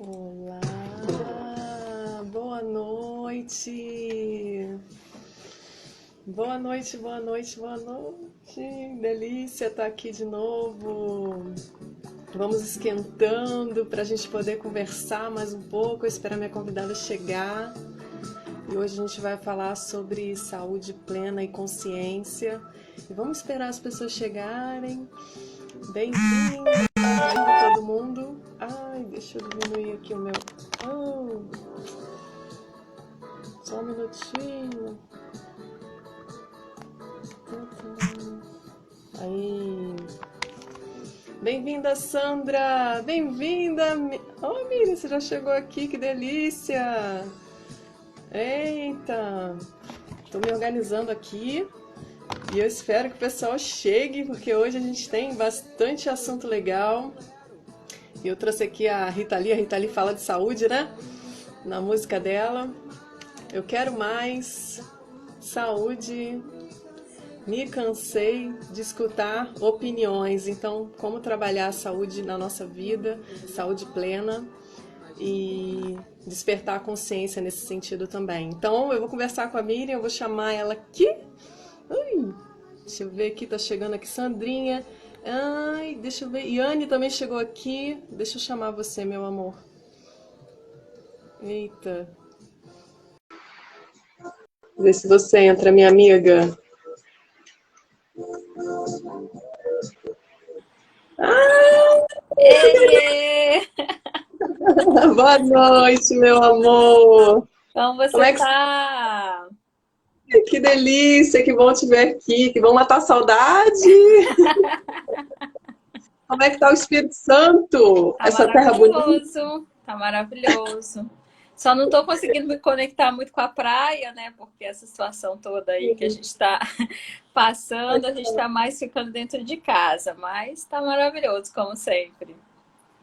Olá, boa noite. Boa noite, boa noite, boa noite. Delícia estar aqui de novo. Vamos esquentando para a gente poder conversar mais um pouco. Eu espero a minha convidada chegar. E hoje a gente vai falar sobre saúde plena e consciência. E vamos esperar as pessoas chegarem. Bem-vindo, bem-vindo todo mundo. Ai, deixa eu diminuir aqui o meu. Oh, só um minutinho. Aí. Bem-vinda, Sandra! Bem-vinda! Oh, Miriam, você já chegou aqui, que delícia! Eita! Estou me organizando aqui e eu espero que o pessoal chegue, porque hoje a gente tem bastante assunto legal. E eu trouxe aqui a Rita Lee fala de saúde, né? Na música dela. Eu quero mais saúde. Me cansei de escutar opiniões. Então, como trabalhar a saúde na nossa vida, saúde plena e despertar a consciência nesse sentido também. Então, eu vou conversar com a Miriam, eu vou chamar ela aqui. Ui, deixa eu ver aqui, tá chegando aqui Sandrinha. Ai, deixa eu ver. Yane também chegou aqui. Deixa eu chamar você, meu amor. Eita. Vê se você entra, minha amiga. Ah, Ê! boa noite, meu amor. Como Como você é que tá? Que delícia, que bom te ver aqui, que bom matar a saudade. Como é que tá o Espírito Santo? Tá Essa terra bonita? maravilhoso, tá maravilhoso. Só não tô conseguindo me conectar muito com a praia, né? Porque essa situação toda aí que a gente tá passando, a gente tá mais ficando dentro de casa, mas tá maravilhoso, como sempre.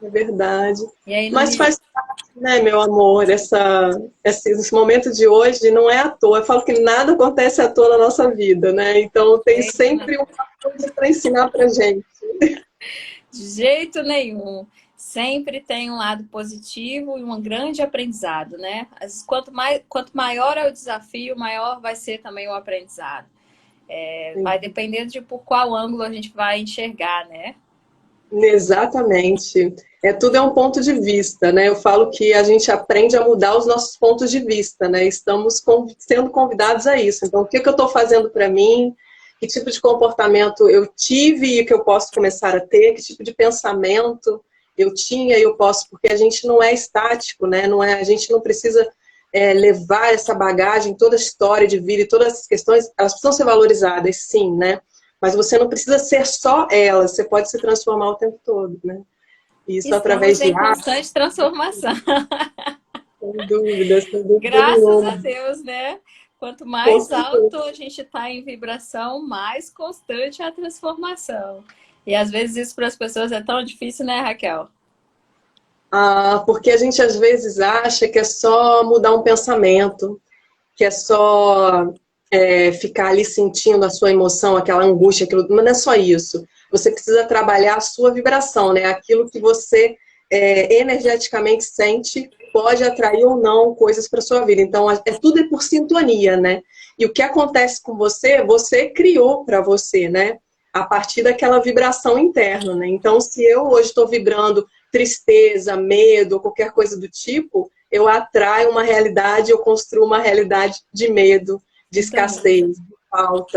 É verdade. E aí no Mas Rio, faz parte, né, meu amor, esse momento de hoje não é à toa. Eu falo que nada acontece à toa na nossa vida, né? Então tem sempre uma coisa para ensinar pra gente. de jeito nenhum. Sempre tem um lado positivo e um grande aprendizado, né? Quanto maior é o desafio, maior vai ser também o aprendizado. Vai dependendo de por qual ângulo a gente vai enxergar, né? Exatamente. Tudo é um ponto de vista, né? Eu falo que a gente aprende a mudar os nossos pontos de vista, né? Estamos sendo convidados a isso. Então, o que que eu estou fazendo para mim? Que tipo de comportamento eu tive e que eu posso começar a ter? Que tipo de pensamento eu tinha e eu posso? Porque a gente não é estático, né? Não é, a gente não precisa levar essa bagagem, toda a história de vida e todas essas questões, elas precisam ser valorizadas, sim, né? Mas você não precisa ser só ela, você pode se transformar o tempo todo, né? Isso através Estamos de em arte, constante transformação. sem dúvida Graças a nenhuma. Deus, né? Quanto Com mais certeza. alto a gente está em vibração, mais constante é a transformação. E às vezes isso para as pessoas é tão difícil, né, Raquel? Porque a gente às vezes acha que é só mudar um pensamento, que é só ficar ali sentindo a sua emoção, aquela angústia, aquilo, mas não é só isso. Você precisa trabalhar a sua vibração, né? Aquilo que você energeticamente sente pode atrair ou não coisas para sua vida. Então, tudo é por sintonia, né? E o que acontece com você, você criou para você, né? A partir daquela vibração interna, né? Então, se eu hoje estou vibrando tristeza, medo, ou qualquer coisa do tipo, eu atraio uma realidade, eu construo uma realidade de medo, de Sintonia. escassez,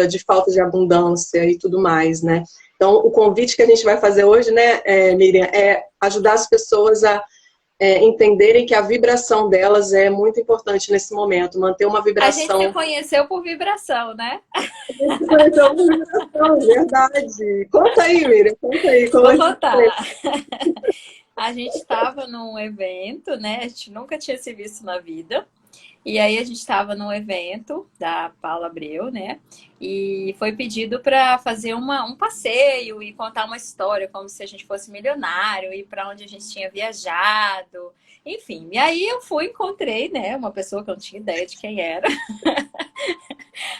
de falta de abundância e tudo mais, né? Então, o convite que a gente vai fazer hoje, né, Miriam, é ajudar as pessoas a entenderem que a vibração delas é muito importante nesse momento, manter uma A gente se vibração. conheceu por vibração, né? Então, uma vibração, verdade. Conta aí, Miriam, conta aí, como Vou é que foi? contar. A gente estava num evento, né? A gente nunca tinha se visto na vida. E aí a gente estava num evento da Paula Abreu, né? E foi pedido para fazer um passeio e contar uma história, como se a gente fosse milionário, e para onde a gente tinha viajado, enfim. E aí eu fui, encontrei, né, uma pessoa que eu não tinha ideia de quem era.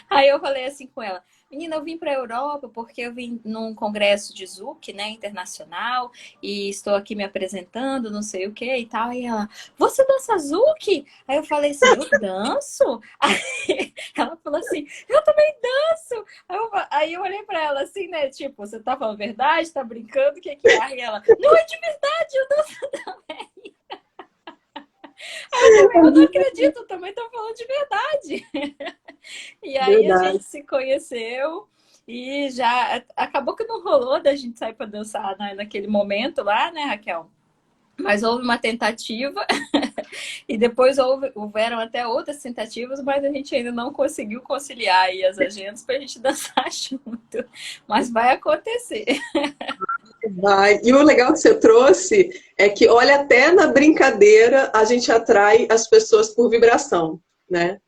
Aí eu falei assim com ela: menina, eu vim para a Europa porque eu vim num congresso de Zouk, né, internacional, e estou aqui me apresentando, não sei o que e tal. E ela, você dança Zouk? Aí eu falei assim, eu danço? Aí ela falou assim, eu também danço. Aí eu olhei para ela assim, né, tipo, você tá falando verdade? Tá brincando? O que que é? E ela, não é de verdade, eu danço também. Aí eu falei, eu não acredito, eu também tô falando de verdade. E aí a Verdade. gente se conheceu e já acabou que não rolou da gente sair para dançar, né, naquele momento lá, né, Raquel? Mas houve uma tentativa e depois houveram até outras tentativas, mas a gente ainda não conseguiu conciliar aí as agendas para a gente dançar junto. Mas vai acontecer. Vai. E o legal que você trouxe é que, olha, até na brincadeira a gente atrai as pessoas por vibração, né?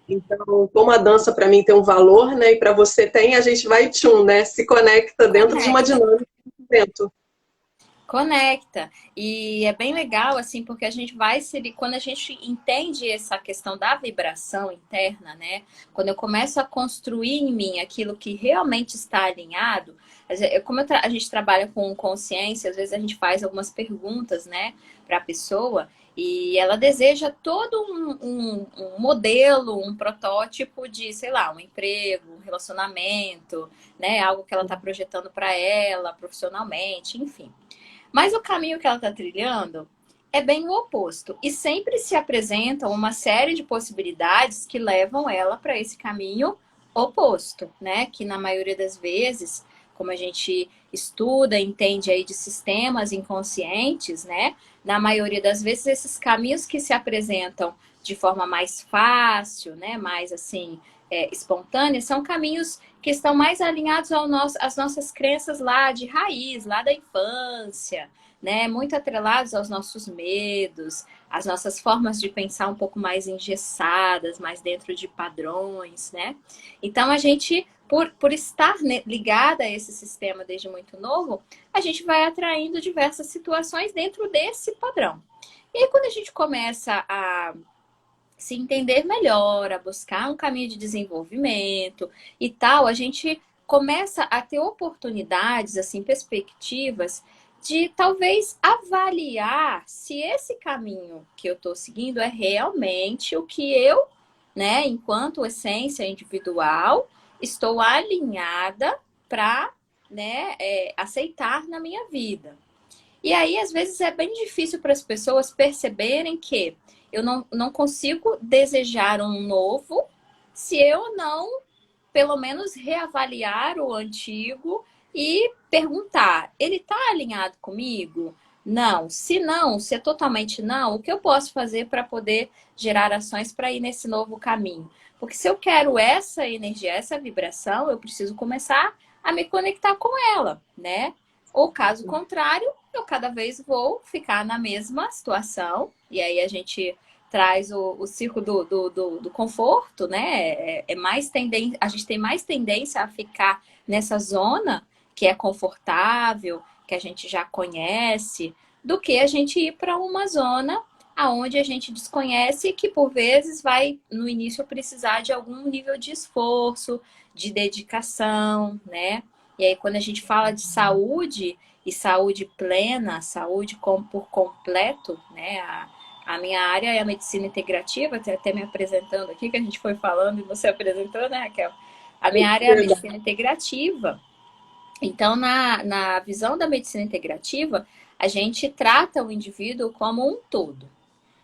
Então, como a dança para mim tem um valor, né? E para você tem, a gente vai tchum, né? Se conecta dentro de uma Conecta. dinâmica de evento. Conecta. E é bem legal, assim, porque a gente vai se... Quando a gente entende essa questão da vibração interna, né? Quando eu começo a construir em mim aquilo que realmente está alinhado, como a gente trabalha com consciência, às vezes a gente faz algumas perguntas, né, para a pessoa, e ela deseja todo um modelo, um protótipo de, sei lá, um emprego, um relacionamento, né? Algo que ela está projetando para ela, profissionalmente, enfim. Mas o caminho que ela está trilhando é bem o oposto. E sempre se apresentam uma série de possibilidades que levam ela para esse caminho oposto, né? Que na maioria das vezes, como a gente estuda, entende aí de sistemas inconscientes, né? Na maioria das vezes, esses caminhos que se apresentam de forma mais fácil, né? Mais assim, espontânea, são caminhos que estão mais alinhados às nossas crenças lá de raiz, lá da infância, né? Muito atrelados aos nossos medos, às nossas formas de pensar um pouco mais engessadas, mais dentro de padrões, né? Então, a gente, por estar ligada a esse sistema desde muito novo, a gente vai atraindo diversas situações dentro desse padrão. E aí, quando a gente começa a se entender melhor, a buscar um caminho de desenvolvimento e tal, a gente começa a ter oportunidades, assim, perspectivas de talvez avaliar se esse caminho que eu estou seguindo é realmente o que eu, né, enquanto essência individual, estou alinhada para, né, aceitar na minha vida. E aí, às vezes, é bem difícil para as pessoas perceberem que eu não consigo desejar um novo se eu não, pelo menos, reavaliar o antigo e perguntar: ele está alinhado comigo? Não. Se não, se é totalmente não, o que eu posso fazer para poder gerar ações para ir nesse novo caminho? Porque se eu quero essa energia, essa vibração, eu preciso começar a me conectar com ela, né? Ou caso contrário, eu cada vez vou ficar na mesma situação. E aí a gente traz o círculo do conforto, né? Mais a gente tem mais tendência a ficar nessa zona que é confortável, que a gente já conhece, do que a gente ir para uma zona aonde a gente desconhece e que por vezes vai no início precisar de algum nível de esforço, de dedicação, né? E aí, quando a gente fala de saúde e saúde plena, saúde por completo, né? A minha área é a medicina integrativa, até me apresentando aqui, que a gente foi falando e você apresentou, né, Raquel? A minha área é a Verdade. medicina integrativa. Então, na visão da medicina integrativa, a gente trata o indivíduo como um todo.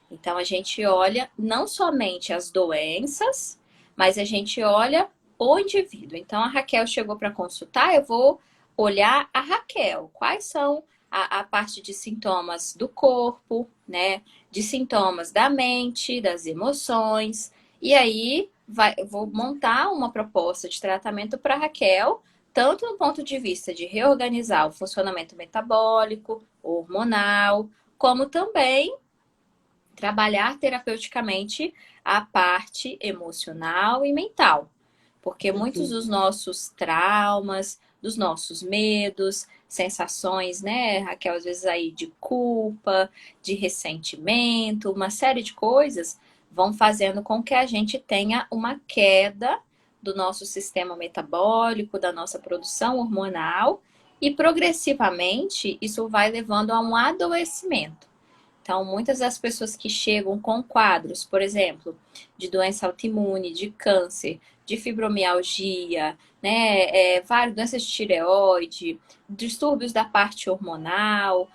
Então, a gente olha não somente as doenças, mas a gente olha o indivíduo. Então, a Raquel chegou para consultar, eu vou olhar a Raquel. Quais são a parte de sintomas do corpo, né? De sintomas da mente, das emoções. E aí, eu vou montar uma proposta de tratamento para a Raquel, tanto no ponto de vista de reorganizar o funcionamento metabólico, hormonal, como também trabalhar terapeuticamente a parte emocional e mental. Porque muitos dos nossos traumas, dos nossos medos, sensações, né, Raquel, às vezes aí de culpa, de ressentimento, uma série de coisas vão fazendo com que a gente tenha uma queda do nosso sistema metabólico, da nossa produção hormonal, e progressivamente isso vai levando a um adoecimento. Então, muitas das pessoas que chegam com quadros, por exemplo, de doença autoimune, de câncer, de fibromialgia, né, várias doenças de tireoide, distúrbios da parte hormonal,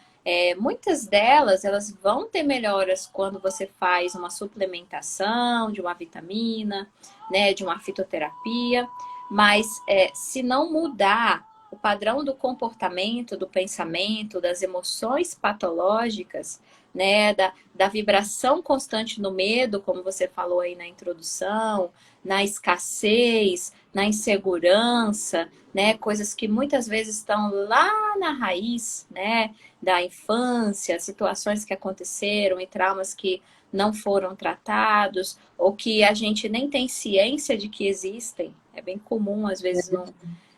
muitas delas, elas vão ter melhoras quando você faz uma suplementação de uma vitamina, né, de uma fitoterapia, mas se não mudar o padrão do comportamento, do pensamento, das emoções patológicas, né, da vibração constante no medo, como você falou aí na introdução, na escassez, na insegurança, né, coisas que muitas vezes estão lá na raiz, né, da infância, situações que aconteceram e traumas que não foram tratados, ou que a gente nem tem ciência de que existem. É bem comum, às vezes,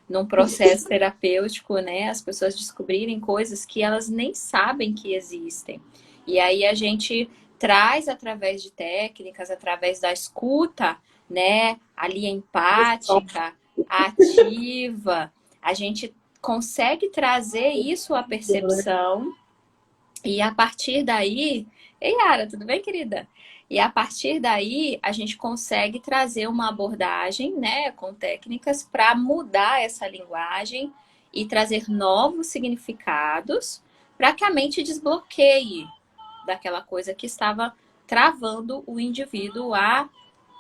num processo terapêutico, né, as pessoas descobrirem coisas que elas nem sabem que existem. E aí a gente traz através de técnicas, através da escuta, né, ali empática, ativa, a gente consegue trazer isso à percepção e a partir daí... Ei, Yara, tudo bem, querida? E a partir daí, a gente consegue trazer uma abordagem, né, com técnicas para mudar essa linguagem e trazer novos significados para que a mente desbloqueie daquela coisa que estava travando o indivíduo a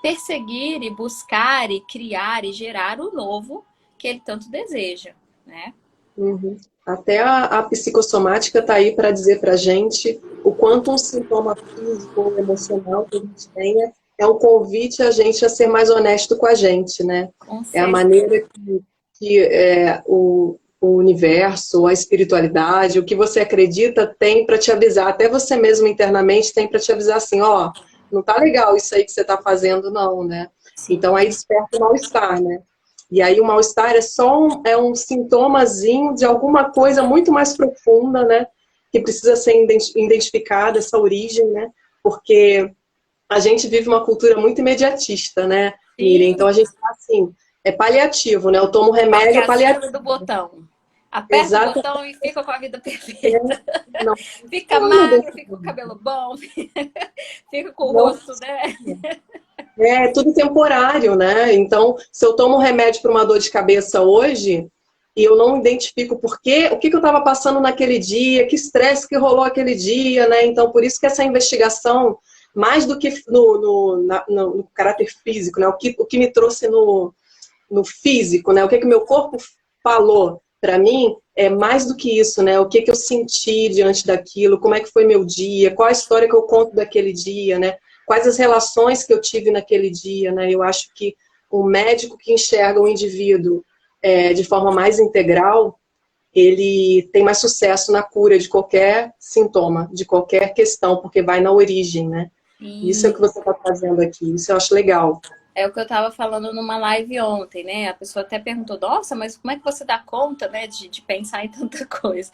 perseguir e buscar e criar e gerar o novo que ele tanto deseja, né? Uhum. Até a psicossomática está aí para dizer para a gente o quanto um sintoma físico ou emocional que a gente tenha é um convite a gente a ser mais honesto com a gente, né? Com É a certeza. maneira o universo, a espiritualidade, o que você acredita tem para te avisar. Até você mesmo internamente tem para te avisar assim, ó, não tá legal isso aí que você está fazendo, não, né? Sim. Então aí desperta o mal-estar, né? E aí o mal-estar é só um sintomazinho de alguma coisa muito mais profunda, né? Que precisa ser identificada, essa origem, né? Porque a gente vive uma cultura muito imediatista, né, Miriam? Sim. Então a gente tá assim, é paliativo, né? Eu tomo Fala que remédio, é é a síndrome paliativo. do botão. Aperta o Exatamente. botão e fica com a vida perfeita. Não Fica funciona magro, desse fica com o jeito. cabelo bom, fica com o Não rosto, né? É tudo temporário, né? Então, se eu tomo um remédio para uma dor de cabeça hoje e eu não identifico por quê, o que eu estava passando naquele dia, que estresse que rolou aquele dia, né? Então, por isso que essa investigação, mais do que no caráter físico, né? O que me trouxe no físico, né? O que o meu corpo falou para mim é mais do que isso, né? O que eu senti diante daquilo, como é que foi meu dia, qual a história que eu conto daquele dia, né? Quais as relações que eu tive naquele dia, né? Eu acho que o médico que enxerga o indivíduo de forma mais integral, ele tem mais sucesso na cura de qualquer sintoma, de qualquer questão, porque vai na origem, né? Isso é o Sim. que você está fazendo aqui, isso eu acho legal. É o que eu estava falando numa live ontem, né? A pessoa até perguntou, nossa, mas como é que você dá conta, né, de pensar em tanta coisa?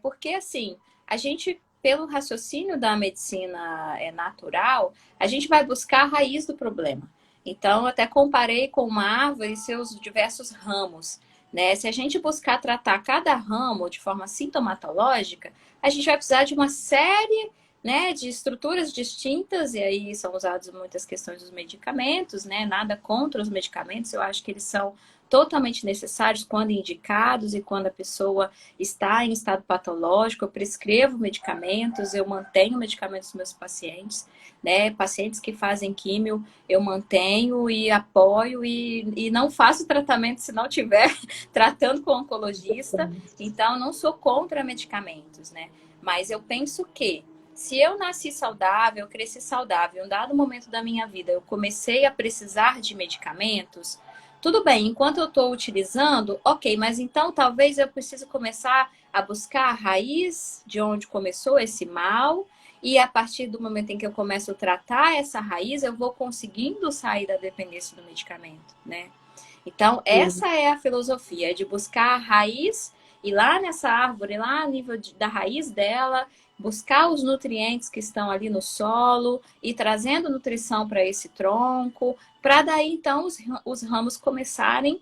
Porque, assim, a gente, pelo raciocínio da medicina natural, a gente vai buscar a raiz do problema. Então, eu até comparei com uma árvore e seus diversos ramos, né? Se a gente buscar tratar cada ramo de forma sintomatológica, a gente vai precisar de uma série, né, de estruturas distintas, e aí são usadas muitas questões dos medicamentos, né? Nada contra os medicamentos, eu acho que eles são totalmente necessários quando indicados e quando a pessoa está em estado patológico. Eu prescrevo medicamentos, eu mantenho medicamentos dos meus pacientes, né? Pacientes que fazem químio, eu mantenho e apoio e não faço tratamento se não tiver tratando com oncologista. Então, não sou contra medicamentos, né? Mas eu penso que se eu nasci saudável, eu cresci saudável, em um dado momento da minha vida eu comecei a precisar de medicamentos, tudo bem, enquanto eu estou utilizando, ok, mas então talvez eu precise começar a buscar a raiz de onde começou esse mal, e a partir do momento em que eu começo a tratar essa raiz, eu vou conseguindo sair da dependência do medicamento, né? Então, essa é a filosofia, de buscar a raiz, ir lá nessa árvore, lá a nível da raiz dela, buscar os nutrientes que estão ali no solo e trazendo nutrição para esse tronco, para daí então os ramos começarem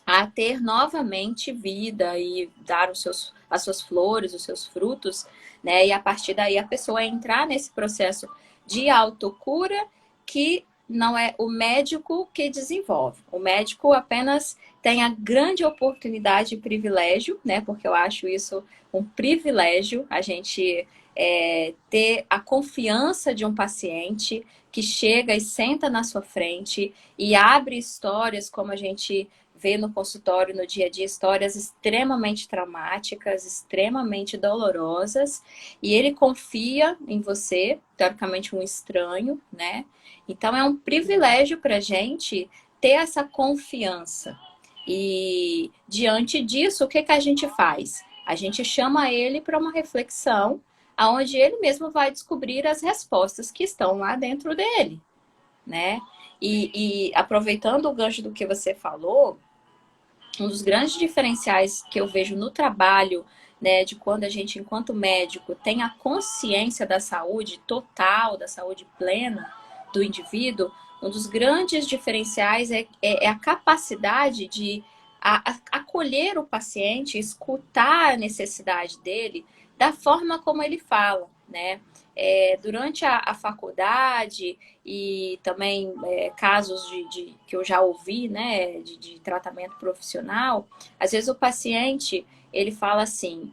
a ter novamente vida e dar as suas flores, os seus frutos, né? E a partir daí a pessoa entrar nesse processo de autocura que não é o médico que desenvolve. O médico apenas tem a grande oportunidade e privilégio, né? Porque eu acho isso um privilégio, a gente ter a confiança de um paciente que chega e senta na sua frente e abre histórias como a gente vê no consultório no dia a dia, histórias extremamente traumáticas, extremamente dolorosas, e ele confia em você, teoricamente um estranho, né? Então é um privilégio para a gente ter essa confiança. E diante disso, o que que a gente faz? A gente chama ele para uma reflexão, aonde ele mesmo vai descobrir as respostas que estão lá dentro dele, né? E aproveitando o gancho do que você falou, um dos grandes diferenciais que eu vejo no trabalho, né, de quando a gente, enquanto médico, tem a consciência da saúde total, da saúde plena do indivíduo, um dos grandes diferenciais é a capacidade de acolher o paciente, escutar a necessidade dele da forma como ele fala, né? Durante a faculdade e também casos que eu já ouvi, né, de tratamento profissional, às vezes o paciente, ele fala assim,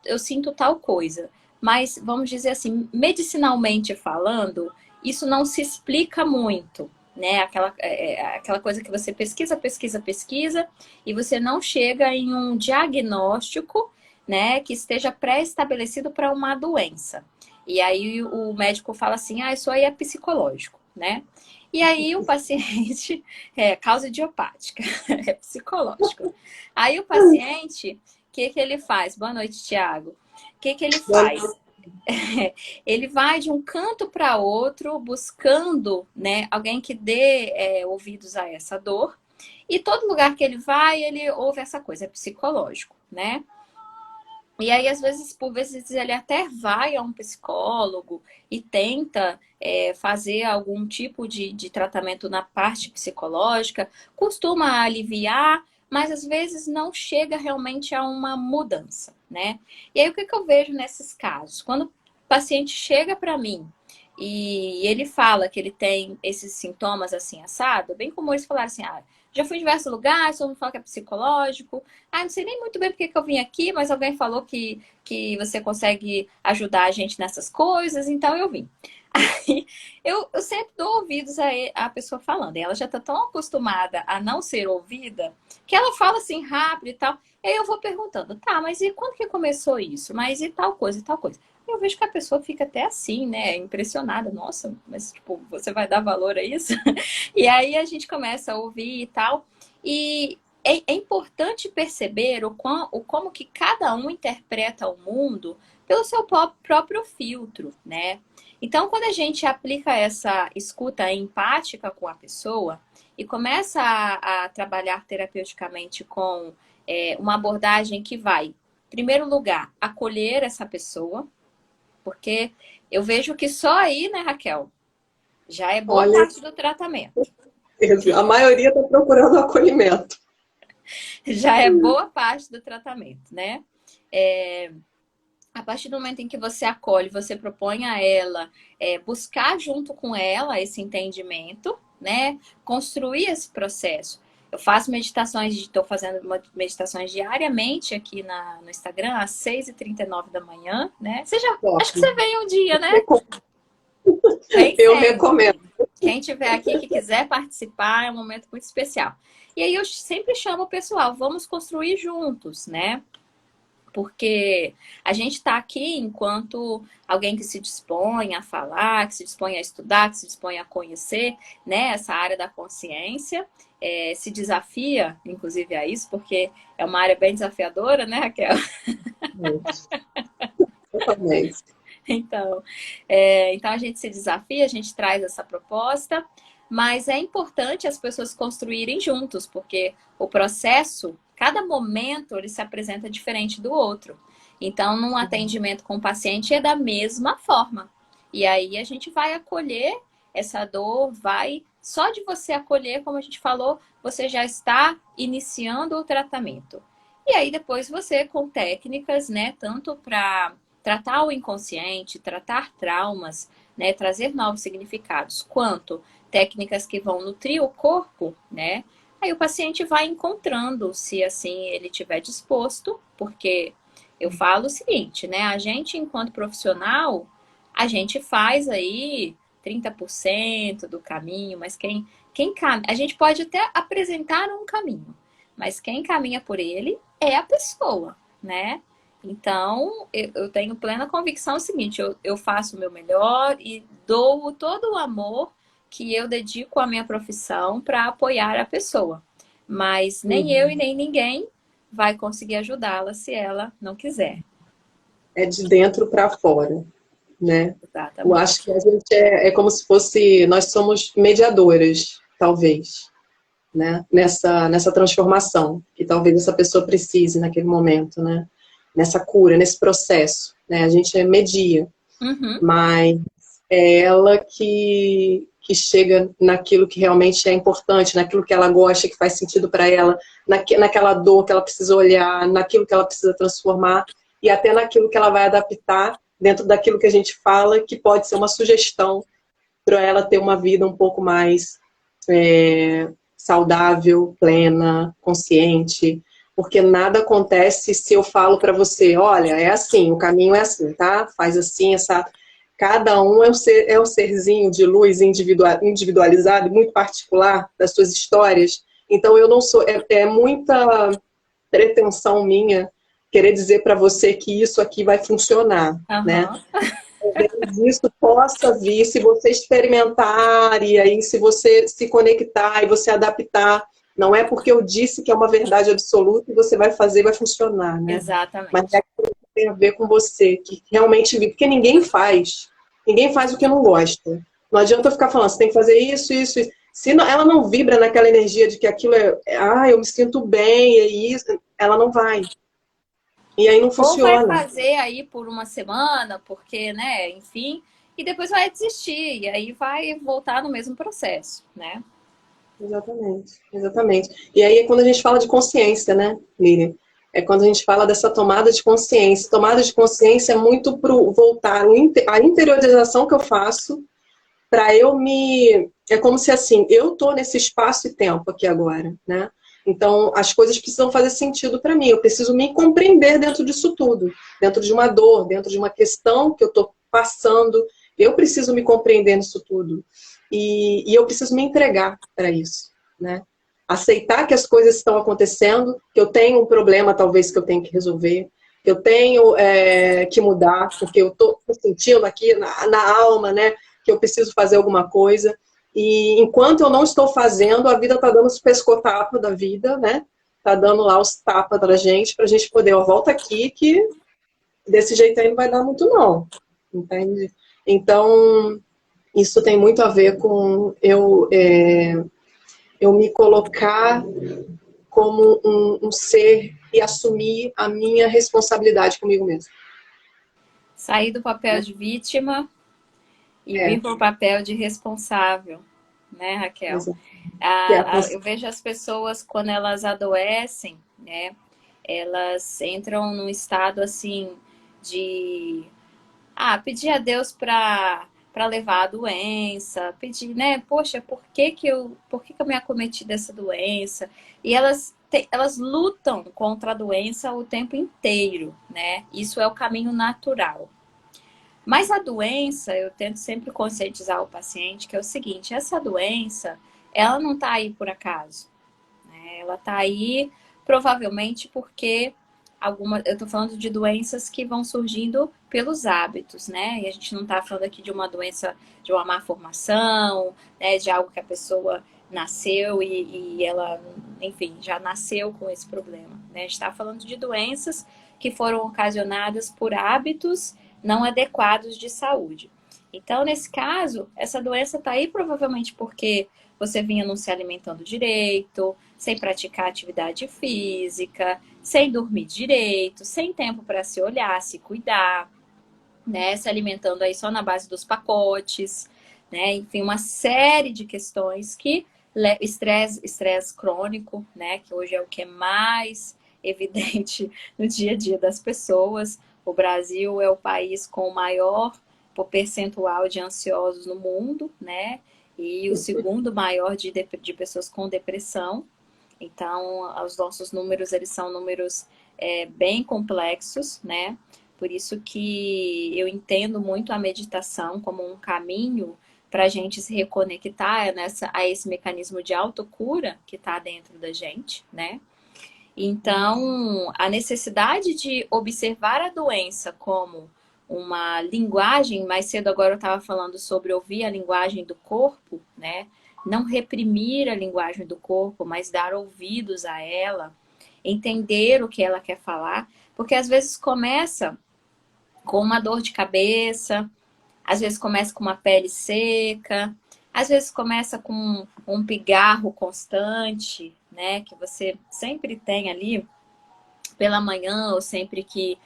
eu sinto tal coisa, mas vamos dizer assim, medicinalmente falando, isso não se explica muito, né? Aquela coisa que você pesquisa, pesquisa, pesquisa, e você não chega em um diagnóstico, né, que esteja pré-estabelecido para uma doença. E aí o médico fala assim, isso aí é psicológico, né? E aí o paciente, causa idiopática, é psicológico. Aí o paciente, o que que ele faz? Boa noite, Tiago. O que que ele faz? Ele vai de um canto para outro buscando, né, alguém que dê ouvidos a essa dor. E todo lugar que ele vai, ele ouve essa coisa, é psicológico, né? E aí, às vezes, por vezes, ele até vai a um psicólogo e tenta fazer algum tipo de tratamento na parte psicológica, costuma aliviar, mas às vezes não chega realmente a uma mudança, né? E aí, o que que eu vejo nesses casos? Quando o paciente chega para mim e ele fala que ele tem esses sintomas assim, assado, é bem comum eles falarem assim, já fui em diversos lugares, todo mundo fala que é psicológico. Não sei nem muito bem porque que eu vim aqui, mas alguém falou que você consegue ajudar a gente nessas coisas, então eu vim. Aí eu sempre dou ouvidos a pessoa falando. E ela já está tão acostumada a não ser ouvida que ela fala assim rápido e tal. E aí eu vou perguntando, tá, mas e quando que começou isso? Mas e tal coisa, e tal coisa? Eu vejo que a pessoa fica até assim, né? Impressionada. Nossa, mas tipo, você vai dar valor a isso? E aí a gente começa a ouvir e tal. E é importante perceber como que cada um interpreta o mundo pelo seu próprio filtro, né? Então, quando a gente aplica essa escuta empática com a pessoa e começa a trabalhar terapeuticamente com uma abordagem que vai, em primeiro lugar, acolher essa pessoa, porque eu vejo que só aí, né, Raquel, já é boa Olha, parte do tratamento. a maioria está procurando acolhimento. Já é boa parte do tratamento, né? A partir do momento em que você acolhe, você propõe a ela buscar junto com ela esse entendimento, né? Construir esse processo. Eu faço meditações, estou fazendo meditações diariamente aqui no Instagram, às 6h39 da manhã, né? Acho que você vem um dia, né? Vem Eu sempre. recomendo. Quem tiver aqui que quiser participar, é um momento muito especial. E aí eu sempre chamo o pessoal, vamos construir juntos, né? Porque a gente está aqui enquanto alguém que se dispõe a falar, que se dispõe a estudar, que se dispõe a conhecer, né, essa área da consciência, se desafia, inclusive, a isso, porque é uma área bem desafiadora, né, Raquel? Totalmente. Então a gente se desafia, a gente traz essa proposta, mas é importante as pessoas construírem juntos, porque o processo, cada momento, ele se apresenta diferente do outro. Então, num atendimento com o paciente é da mesma forma. E aí a gente vai acolher essa dor, vai... Só de você acolher, como a gente falou, você já está iniciando o tratamento. E aí depois você, com técnicas, né, tanto para tratar o inconsciente, tratar traumas, né, trazer novos significados, quanto técnicas que vão nutrir o corpo, né? Aí o paciente vai encontrando, se assim ele estiver disposto, porque eu falo o seguinte, né? A gente, enquanto profissional, a gente faz aí 30% do caminho, mas a gente pode até apresentar um caminho, mas quem caminha por ele é a pessoa, né? Então, eu tenho plena convicção seguinte, eu faço o meu melhor e dou todo o amor que eu dedico à minha profissão para apoiar a pessoa. Mas nem eu e Uhum. nem ninguém vai conseguir ajudá-la se ela não quiser. É de dentro para fora, né? Eu acho que Exatamente. a gente é como se fosse, nós somos mediadoras, talvez, né? Nessa transformação que talvez essa pessoa precise naquele momento, né? Nessa cura, nesse processo, né? A gente media, Uhum. mas é ela que chega naquilo que realmente é importante, naquilo que ela gosta, que faz sentido para ela, naquela dor que ela precisa olhar, naquilo que ela precisa transformar e até naquilo que ela vai adaptar dentro daquilo que a gente fala, que pode ser uma sugestão para ela ter uma vida um pouco mais saudável, plena, consciente, porque nada acontece se eu falo para você, olha, é assim, o caminho é assim, tá? Faz assim, essa. Cada um é um serzinho de luz individualizado, muito particular das suas histórias. Então eu não sou, é muita pretensão minha querer dizer para você que isso aqui vai funcionar, né? Aham. Talvez isso possa vir se você experimentar e aí se você se conectar e você adaptar. Não é porque eu disse que é uma verdade absoluta e você vai fazer, vai funcionar, né? Mas é Exatamente. que tem a ver com você, que realmente vive. Porque ninguém faz o que não gosta. Não adianta eu ficar falando, você tem que fazer isso, isso, isso. Se não, ela não vibra naquela energia de que aquilo eu me sinto bem, é isso, ela não vai. E aí não Ou vai funciona. fazer aí por uma semana, porque, né, enfim, e depois vai desistir, e aí vai voltar no mesmo processo, né? Exatamente, exatamente. E aí é quando a gente fala de consciência, né, Miriam? É quando a gente fala dessa tomada de consciência. Tomada de consciência é muito para voltar a interiorização que eu faço para eu me. É como se assim, eu estou nesse espaço e tempo aqui agora, né? Então as coisas precisam fazer sentido para mim. Eu preciso me compreender dentro disso tudo, dentro de uma dor, dentro de uma questão que eu estou passando. Eu preciso me compreender nisso tudo. E eu preciso me entregar para isso, né? Aceitar que as coisas estão acontecendo, que eu tenho um problema talvez que eu tenho que resolver, que eu tenho que mudar, porque eu estou sentindo aqui na alma, né? Que eu preciso fazer alguma coisa. E enquanto eu não estou fazendo, a vida está dando os pescotapas da vida, né? Tá dando lá os tapas pra gente poder, ó, volta aqui que desse jeito aí não vai dar muito não, entende? Então, isso tem muito a ver com eu me colocar como um ser e assumir a minha responsabilidade comigo mesmo. Sair do papel de vítima e vir É, para o papel de responsável, né, Raquel? que é a Eu vejo as pessoas quando elas adoecem, né? Elas entram num estado assim de pedir a Deus para levar a doença, pedir, né? Poxa, por que que eu me acometi dessa doença? E elas lutam contra a doença o tempo inteiro, né? Isso é o caminho natural. Mas a doença, eu tento sempre conscientizar o paciente que é o seguinte, essa doença, ela não está aí por acaso, né? Ela está aí provavelmente porque eu estou falando de doenças que vão surgindo pelos hábitos, né? E a gente não está falando aqui de uma doença de uma má formação, né? De algo que a pessoa nasceu e ela, enfim, já nasceu com esse problema, né? A gente está falando de doenças que foram ocasionadas por hábitos não adequados de saúde. Então, nesse caso, essa doença está aí provavelmente porque você vinha não se alimentando direito, sem praticar atividade física, sem dormir direito, sem tempo para se olhar, se cuidar, né? Se alimentando aí só na base dos pacotes, né? Enfim, uma série de questões que estresse crônico, né? Que hoje é o que é mais evidente no dia a dia das pessoas. O Brasil é o país com o maior percentual de ansiosos no mundo, né? E o segundo maior de pessoas com depressão. Então, os nossos números, eles são números bem complexos, né? Por isso que eu entendo muito a meditação como um caminho para a gente se reconectar a esse mecanismo de autocura que está dentro da gente, né? Então, a necessidade de observar a doença como uma linguagem, mais cedo agora eu estava falando sobre ouvir a linguagem do corpo, né? Não reprimir a linguagem do corpo, mas dar ouvidos a ela, entender o que ela quer falar, porque às vezes começa com uma dor de cabeça, às vezes começa com uma pele seca, às vezes começa com um pigarro constante, né? Que você sempre tem ali pela manhã ou sempre que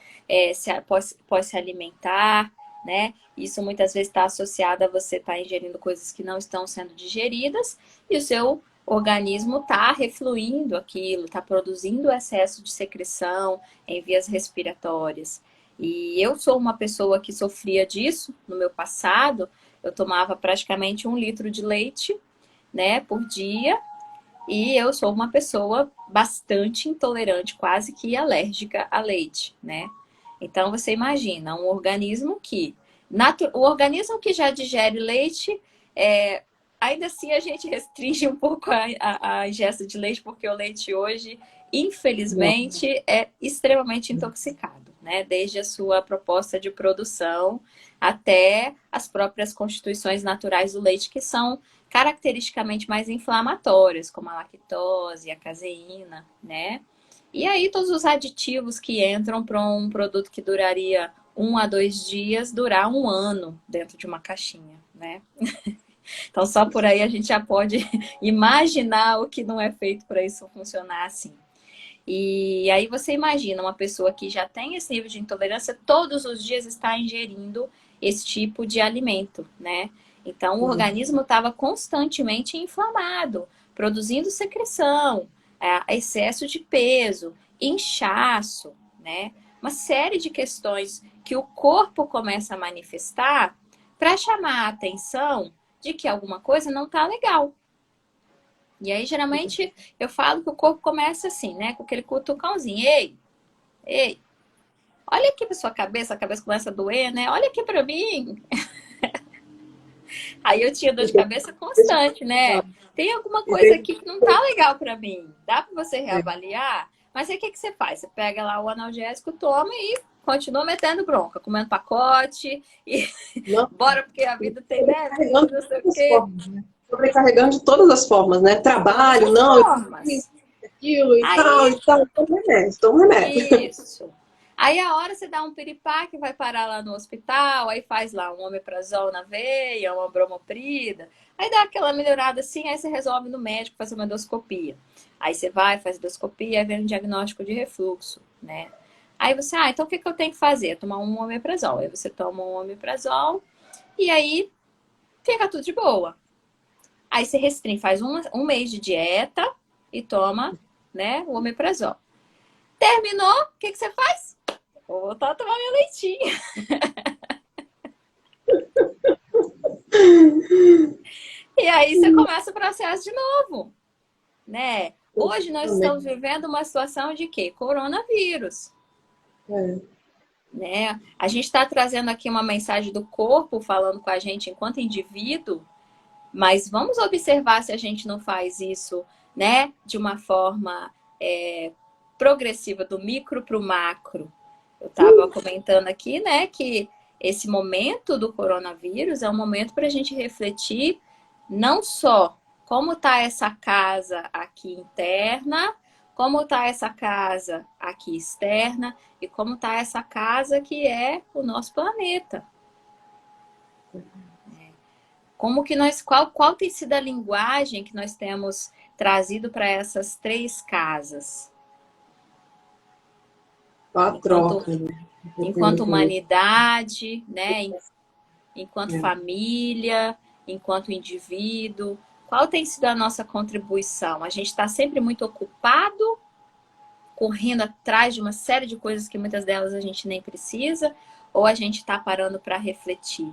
pode se alimentar, né? Isso muitas vezes está associado a você estar ingerindo coisas que não estão sendo digeridas e o seu organismo está refluindo aquilo, está produzindo excesso de secreção em vias respiratórias. E eu sou uma pessoa que sofria disso no meu passado. Eu tomava praticamente 1 litro de leite, né, por dia. E eu sou uma pessoa bastante intolerante, quase que alérgica a leite, né? Então você imagina um organismo que. O organismo que já digere leite, ainda assim a gente restringe um pouco a ingesta de leite, porque o leite hoje, infelizmente, é extremamente intoxicado, né? Desde a sua proposta de produção até as próprias constituições naturais do leite, que são caracteristicamente mais inflamatórias, como a lactose, a caseína, né? E aí todos os aditivos que entram para um produto que duraria 1 a 2 dias, durar 1 ano dentro de uma caixinha, né? Então só por aí a gente já pode imaginar o que não é feito para isso funcionar assim. E aí você imagina uma pessoa que já tem esse nível de intolerância, todos os dias está ingerindo esse tipo de alimento, né? Então o organismo estava constantemente inflamado, produzindo secreção, excesso de peso, inchaço, né? Uma série de questões que o corpo começa a manifestar para chamar a atenção de que alguma coisa não está legal. E aí, geralmente, eu falo que o corpo começa assim, né? Com aquele cutucãozinho. Ei, ei, olha aqui pra sua cabeça, a cabeça começa a doer, né? Olha aqui pra mim. Aí eu tinha dor de cabeça constante, né? Tem alguma coisa aqui que não tá legal pra mim. Dá pra você reavaliar? Mas aí o que que você faz? Você pega lá o analgésico, toma e continua metendo bronca, comendo pacote e bora, porque a vida tem, né? Não sei o quê. Sobrecarregando de todas as formas, né? Trabalho, não, Formas. aquilo e tal. Toma remédio. Isso. Aí a hora você dá um piripaque, vai parar lá no hospital, aí faz lá um omeprazol na veia, uma bromoprida, aí dá aquela melhorada assim, aí você resolve no médico fazer uma endoscopia. Aí você vai, faz endoscopia, aí vem um diagnóstico de refluxo, né? Aí você, então o que que eu tenho que fazer? Tomar um omeprazol. Aí você toma um omeprazol e aí fica tudo de boa. Aí você restringe, faz um mês de dieta e toma, né, o omeprazol. Terminou, o que que você faz? Vou voltar a tomar meu leitinho. E aí você começa o processo de novo, né? Hoje nós estamos vivendo uma situação de quê? Coronavírus. Né? A gente está trazendo aqui uma mensagem do corpo falando com a gente enquanto indivíduo, mas vamos observar se a gente não faz isso, né? De uma forma progressiva, do micro para o macro. Eu estava comentando aqui, né, que esse momento do coronavírus é um momento para a gente refletir não só como está essa casa aqui interna, como está essa casa aqui externa e como está essa casa que é o nosso planeta. Como que qual tem sido a linguagem que nós temos trazido para essas 3 casas? A enquanto, troca, né? enquanto humanidade, né? Enquanto É. família, enquanto indivíduo. Qual tem sido a nossa contribuição? A gente está sempre muito ocupado, correndo atrás de uma série de coisas que muitas delas a gente nem precisa, ou a gente está parando para refletir?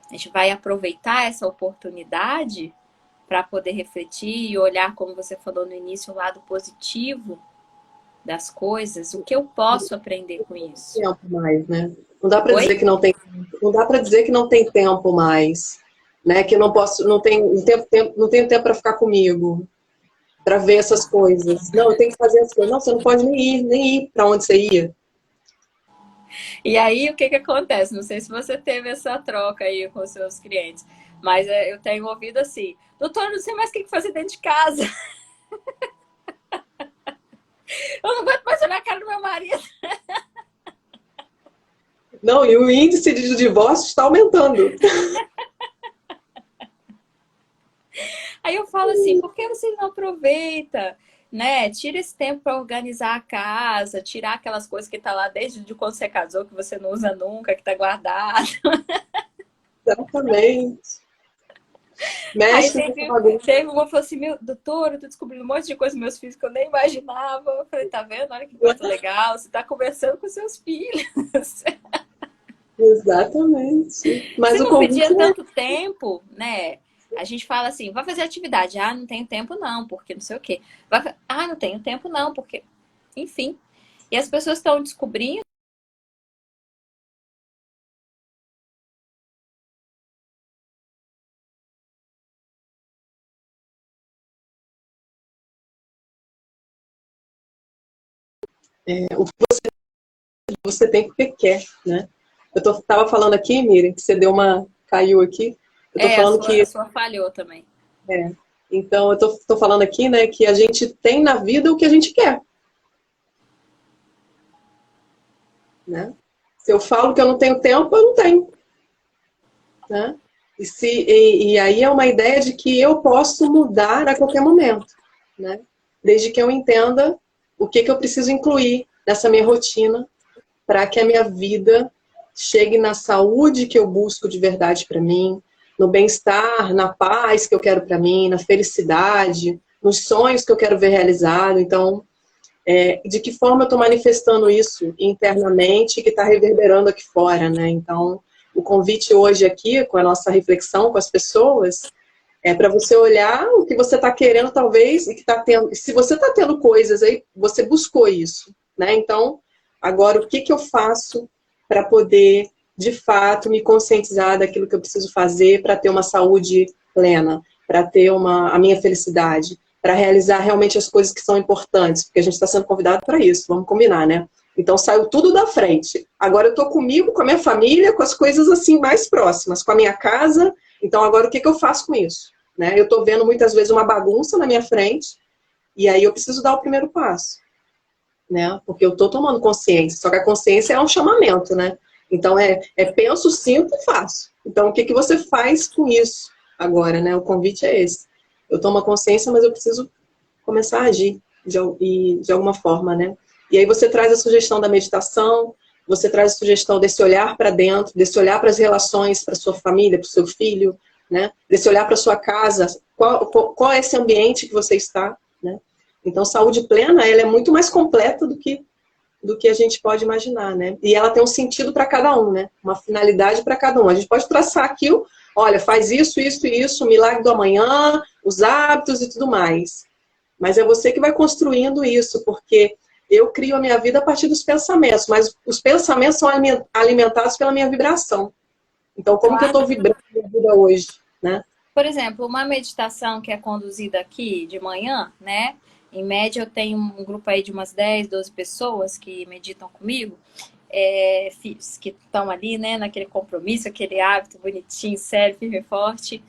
A gente vai aproveitar essa oportunidade para poder refletir e olhar, como você falou no início, o lado positivo das coisas, o que eu posso aprender com isso? Tempo mais, né? Não dá para dizer Oi? que não tem, não dá para dizer que não tem tempo mais, né? Que eu não posso, não tenho tempo para ficar comigo, para ver essas coisas. Não, eu tenho que fazer as coisas. Não, você não pode nem ir para onde você ia. E aí, o que que acontece? Não sei se você teve essa troca aí com os seus clientes, mas eu tenho ouvido assim, doutor, não sei mais o que fazer dentro de casa. Eu não aguento mais olhar a cara do meu marido. Não, e o índice de divórcio está aumentando. Aí eu falo assim, por que você não aproveita, né? Tira esse tempo para organizar a casa, tirar aquelas coisas que tá lá desde quando você casou, que você não usa nunca, que tá guardado. Exatamente. Aí Mexe com essa bagunça. teve uma que falou assim, meu, doutor, eu tô descobrindo um monte de coisa nos meus filhos que eu nem imaginava. Eu falei, tá vendo? Olha que coisa legal, você tá conversando com seus filhos. Exatamente. Mas Se o não convite pedia é tanto tempo, né? A gente fala assim, vai fazer atividade. Ah, não tenho tempo não, porque não sei o quê. Ah, não tenho tempo não, porque... Enfim. E as pessoas estão descobrindo. o que você tem porque quer, né? Tava falando aqui, Miriam, que você caiu aqui. Eu tô É, falando a que, sua falhou também. é, então tô falando aqui, né, que a gente tem na vida o que a gente quer, né? Se eu falo que eu não tenho tempo, eu não tenho, né? E aí é uma ideia de que eu posso mudar a qualquer momento, né? Desde que eu entenda o que eu preciso incluir nessa minha rotina para que a minha vida chegue na saúde que eu busco de verdade para mim, no bem-estar, na paz que eu quero para mim, na felicidade, nos sonhos que eu quero ver realizado. Então, de que forma eu estou manifestando isso internamente que está reverberando aqui fora, né? Então, o convite hoje aqui, com a nossa reflexão com as pessoas, é para você olhar o que você está querendo, talvez, e que está tendo. Se você está tendo coisas aí, você buscou isso, né? Então, agora, o que, que eu faço para poder, de fato, me conscientizar daquilo que eu preciso fazer para ter uma saúde plena, para ter a minha felicidade, para realizar realmente as coisas que são importantes, porque a gente está sendo convidado para isso, vamos combinar, né? Então, saiu tudo da frente. Agora eu estou comigo, com a minha família, com as coisas assim mais próximas, com a minha casa. Então, agora o que, que eu faço com isso? Né? Eu estou vendo muitas vezes uma bagunça na minha frente e aí eu preciso dar o primeiro passo, né? Porque eu estou tomando consciência, só que a consciência é um chamamento, né? Então penso, sinto e faço. Então o que, que você faz com isso agora, né? O convite é esse. Eu tomo a consciência, mas eu preciso começar a agir de alguma forma, né? E aí você traz a sugestão da meditação, você traz a sugestão desse olhar para dentro, desse olhar para as relações, para sua família, para o seu filho, né? Desse olhar para sua casa, qual é esse ambiente que você está, né? Então, saúde plena, ela é muito mais completa do que a gente pode imaginar, né? E ela tem um sentido para cada um, né? Uma finalidade para cada um. A gente pode traçar aqui, olha, faz isso, isso e isso, o milagre do amanhã, os hábitos e tudo mais. Mas é você que vai construindo isso, porque eu crio a minha vida a partir dos pensamentos, mas os pensamentos são alimentados pela minha vibração. Então, como que eu estou Claro. vibrando a minha vida hoje, né? Por exemplo, uma meditação que é conduzida aqui de manhã, né? Em média, eu tenho um grupo aí de umas 10, 12 pessoas que meditam comigo, filhos que estão ali, né, naquele compromisso, aquele hábito bonitinho, sério, firme e forte.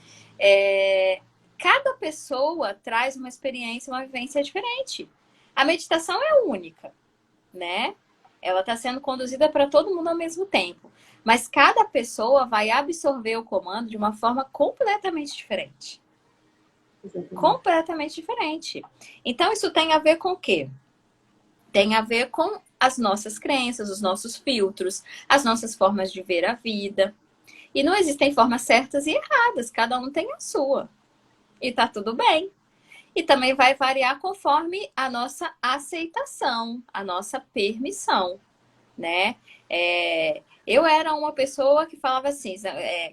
Cada pessoa traz uma experiência, uma vivência diferente. A meditação é única, né? Ela está sendo conduzida para todo mundo ao mesmo tempo. Mas cada pessoa vai absorver o comando de uma forma completamente diferente. Exatamente. Completamente diferente. Então, isso tem a ver com o quê? tem a ver com as nossas crenças, os nossos filtros, as nossas formas de ver a vida. E não existem formas certas e erradas, cada um tem a sua. E tá tudo bem. E também vai variar conforme a nossa aceitação, a nossa permissão, né? Eu era uma pessoa que falava assim,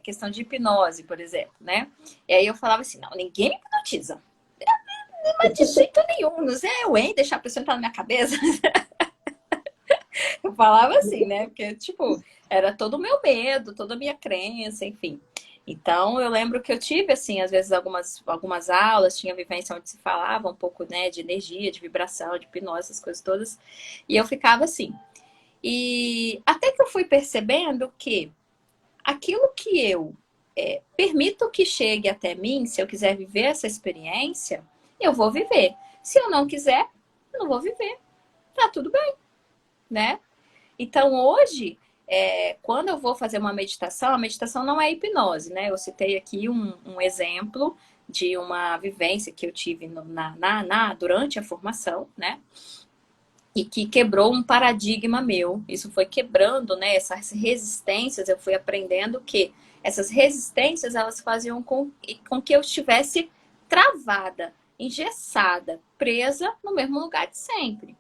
questão de hipnose, por exemplo, né? E aí eu falava assim, não, ninguém me hipnotiza. Mas de jeito nenhum, não sei, eu, hein? Deixar a pessoa entrar na minha cabeça. Eu falava assim, né? Porque, tipo, era todo o meu medo, toda a minha crença, enfim. Então, eu lembro que eu tive, assim, às vezes algumas aulas, tinha vivência onde se falava um pouco, né, de energia, de vibração, de hipnose, essas coisas todas. E eu ficava assim. E até que eu fui percebendo que aquilo que eu permito que chegue até mim, se eu quiser viver essa experiência, eu vou viver. Se eu não quiser, eu não vou viver. Tá tudo bem, né? Então, hoje, quando eu vou fazer uma meditação, a meditação não é hipnose, né? Eu citei aqui um exemplo de uma vivência que eu tive durante a formação, né? E que quebrou um paradigma meu. Isso foi quebrando, né? Essas resistências, eu fui aprendendo que essas resistências, elas faziam com que eu estivesse travada, engessada, presa no mesmo lugar de sempre.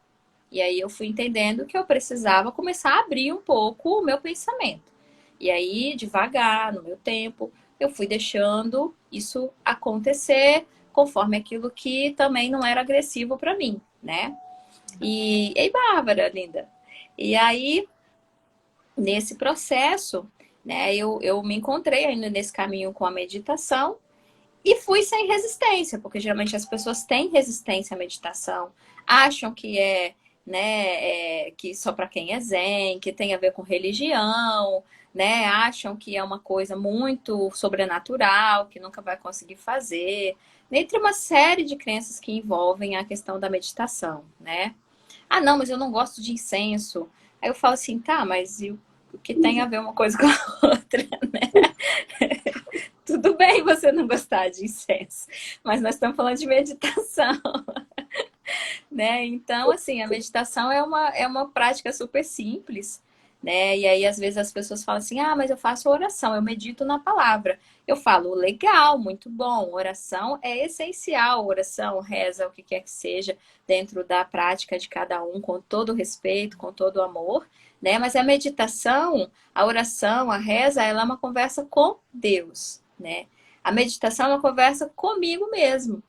E aí eu fui entendendo que eu precisava começar a abrir um pouco o meu pensamento. E aí, devagar, no meu tempo, eu fui deixando isso acontecer conforme aquilo que também não era agressivo para mim, né? Ei, Bárbara, linda. E aí, nesse processo, né, eu me encontrei ainda nesse caminho com a meditação e fui sem resistência, porque geralmente as pessoas têm resistência à meditação, acham que que só para quem é zen, que tem a ver com religião, né? Acham que é uma coisa muito sobrenatural, que nunca vai conseguir fazer, entre uma série de crenças que envolvem a questão da meditação, né? Ah, não, mas eu não gosto de incenso. Aí eu falo assim, tá, mas e o que tem a ver uma coisa com a outra, né? Tudo bem você não gostar de incenso, mas nós estamos falando de meditação, né? Então, assim, a meditação é uma prática super simples, né? E aí, às vezes, as pessoas falam assim, ah, mas eu faço oração, eu medito na palavra. Eu falo, legal, muito bom, oração é essencial, oração, reza, o que quer que seja, dentro da prática de cada um, com todo respeito, com todo amor, né? Mas a meditação, a oração, a reza, ela é uma conversa com Deus, né? A meditação é uma conversa comigo mesmo.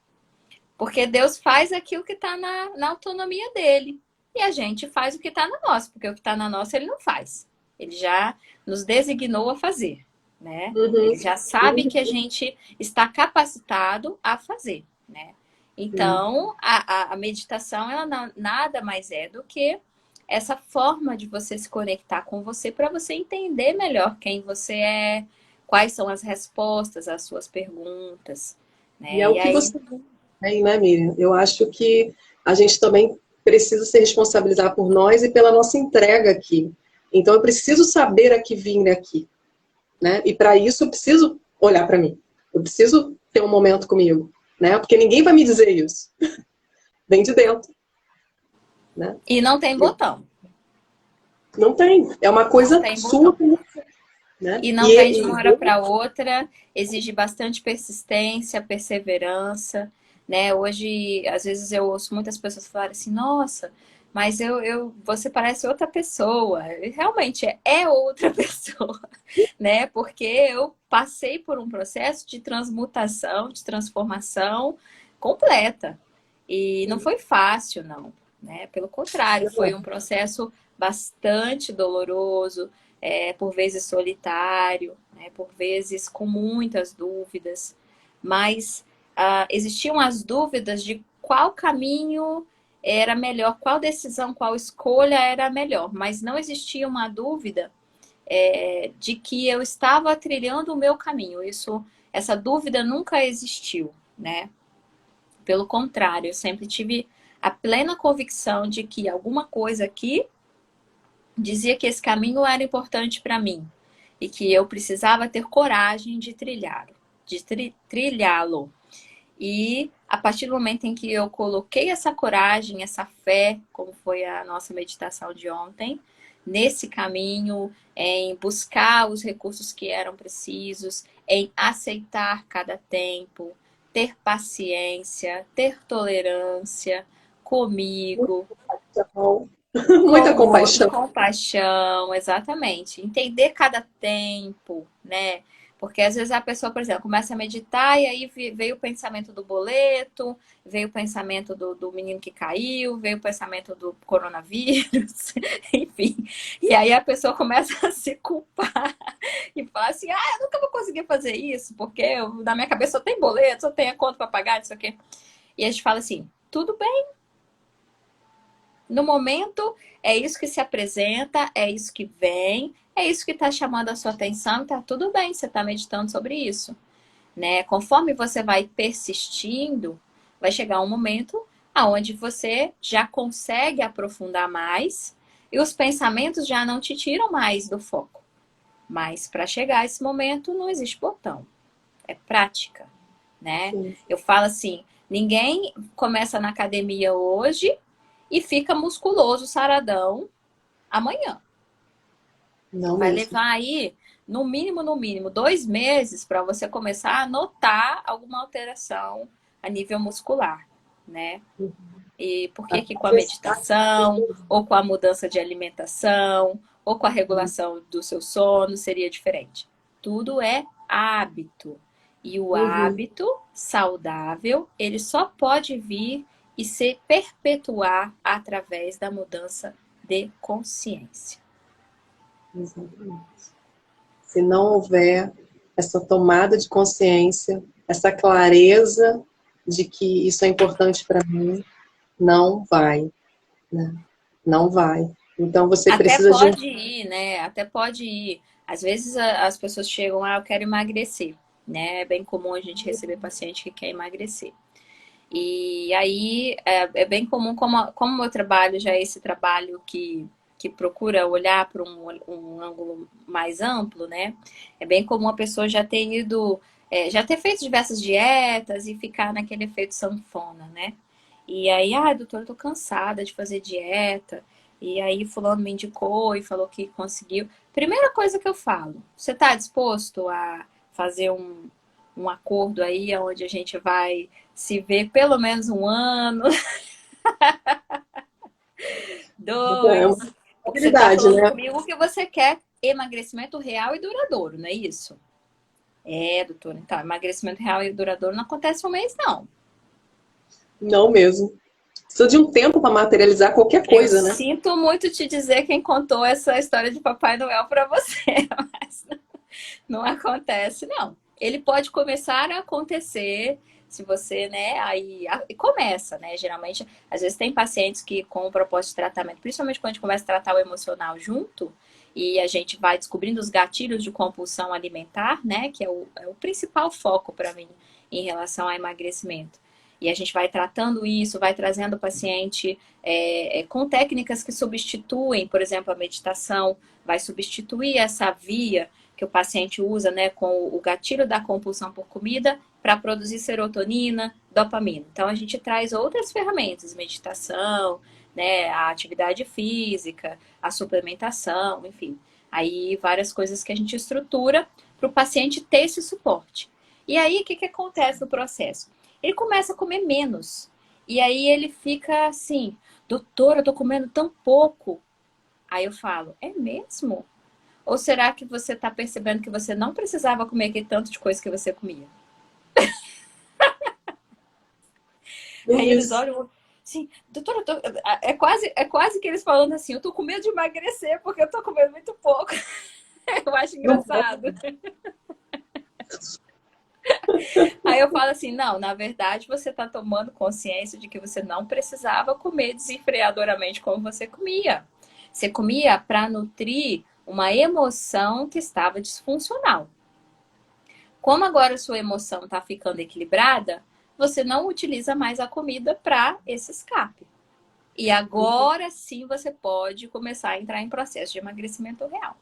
Porque Deus faz aquilo que está na autonomia dele. E a gente faz o que está na nossa, porque o que está na nossa ele não faz. Ele já nos designou a fazer, né? Uhum. Ele já sabe que a gente está capacitado a fazer, né? Então, a meditação, ela nada mais é do que essa forma de você se conectar com você para você entender melhor quem você é, quais são as respostas às suas perguntas, E é né? o E que aí você tem, né, Miriam? Eu acho que a gente também precisa se responsabilizar por nós e pela nossa entrega aqui. Então, eu preciso saber a que vim aqui, né? E para isso, eu preciso olhar para mim. Eu preciso ter um momento comigo, né? Porque ninguém vai me dizer isso. Vem de dentro, né? E não tem botão. Não tem. É uma Não coisa tem sua, botão. né? E não vem de uma hora para outra, exige bastante persistência, perseverança, né? Hoje, às vezes eu ouço muitas pessoas falarem assim, nossa, mas você parece outra pessoa. E realmente é outra pessoa, né? Porque eu passei por um processo de transmutação, de transformação completa. E não foi fácil, não, né? Pelo contrário, foi um processo bastante doloroso, por vezes solitário, né? Por vezes com muitas dúvidas, mas existiam as dúvidas de qual caminho era melhor, qual decisão, qual escolha era melhor, mas não existia uma dúvida de que eu estava trilhando o meu caminho. Essa dúvida nunca existiu, né? Pelo contrário, eu sempre tive a plena convicção de que alguma coisa aqui dizia que esse caminho era importante para mim e que eu precisava ter coragem de trilhá-lo. E a partir do momento em que eu coloquei essa coragem, essa fé, como foi a nossa meditação de ontem, nesse caminho, em buscar os recursos que eram precisos, em aceitar cada tempo, ter paciência, ter tolerância comigo, Então, com muita o outro, compaixão. compaixão, exatamente. Entender cada tempo, né? Porque às vezes a pessoa, por exemplo, começa a meditar e aí veio o pensamento do boleto, veio o pensamento do menino que caiu, veio o pensamento do coronavírus, enfim. E aí a pessoa começa a se culpar e fala assim: ah, eu nunca vou conseguir fazer isso, porque na minha cabeça só tem boleto, só tem a conta para pagar, não sei o quê. E a gente fala assim: tudo bem. No momento, é isso que se apresenta, é isso que vem, é isso que está chamando a sua atenção, tá tudo bem, você está meditando sobre isso, né? Conforme você vai persistindo, vai chegar um momento aonde você já consegue aprofundar mais e os pensamentos já não te tiram mais do foco. Mas para chegar a esse momento não existe botão, é prática, né? Sim. Eu falo assim, ninguém começa na academia hoje e fica musculoso, saradão, amanhã. Não Vai mesmo. levar aí, no mínimo, 2 meses para você começar a notar alguma alteração a nível muscular, né? E por que que com a meditação, ou com a mudança de alimentação, ou com a regulação do seu sono seria diferente? Tudo é hábito. E o Uhum. hábito saudável, ele só pode vir e se perpetuar através da mudança de consciência. Exatamente. Se não houver essa tomada de consciência, essa clareza de que isso é importante para mim, não vai, né? Não vai. Então você Até precisa de um. pode ir, né? Até pode ir. Às vezes as pessoas chegam, ah, eu quero emagrecer, né? É bem comum a gente receber paciente que quer emagrecer. E aí é bem comum, como o meu trabalho já é esse trabalho que procura olhar para um ângulo mais amplo, né? É bem comum a pessoa já ter ido, já ter feito diversas dietas e ficar naquele efeito sanfona, né? E aí, ah, doutor, eu tô cansada de fazer dieta. E aí, fulano me indicou e falou que conseguiu. Primeira coisa que eu falo, você tá disposto a fazer um acordo aí, onde a gente vai se ver pelo menos um ano, É uma dois, porque você está habilidade, falando né? comigo que você quer emagrecimento real e duradouro, não é isso? É, doutora, então, emagrecimento real e duradouro não acontece um mês, não. Não mesmo. Precisa de um tempo para materializar qualquer Eu coisa, né? sinto muito te dizer quem contou essa história de Papai Noel para você, mas não acontece, não. Ele pode começar a acontecer se você, né, aí e começa, né? Geralmente, às vezes tem pacientes que com o propósito de tratamento, principalmente quando a gente começa a tratar o emocional junto, e a gente vai descobrindo os gatilhos de compulsão alimentar, né, que é o principal foco para mim em relação ao emagrecimento. E a gente vai tratando isso, vai trazendo o paciente com técnicas que substituem, por exemplo, a meditação, vai substituir essa via que o paciente usa, né, com o gatilho da compulsão por comida para produzir serotonina, dopamina. Então a gente traz outras ferramentas, meditação, né, a atividade física, a suplementação, enfim. Aí várias coisas que a gente estrutura para o paciente ter esse suporte. E aí o que, que acontece no processo? Ele começa a comer menos. E aí ele fica assim, doutora, eu tô comendo tão pouco. Aí eu falo, é mesmo? Ou será que você está percebendo que você não precisava comer aquele tanto de coisa que você comia? Aí eles Isso. olham assim, doutora, é quase que eles falando assim, eu tô com medo de emagrecer porque eu tô comendo muito pouco. Eu acho Não engraçado. Aí eu falo assim, não, na verdade você está tomando consciência de que você não precisava comer desenfreadoramente como você comia. Você comia para nutrir uma emoção que estava disfuncional. Como agora a sua emoção está ficando equilibrada, você não utiliza mais a comida para esse escape. E agora sim você pode começar a entrar em processo de emagrecimento real.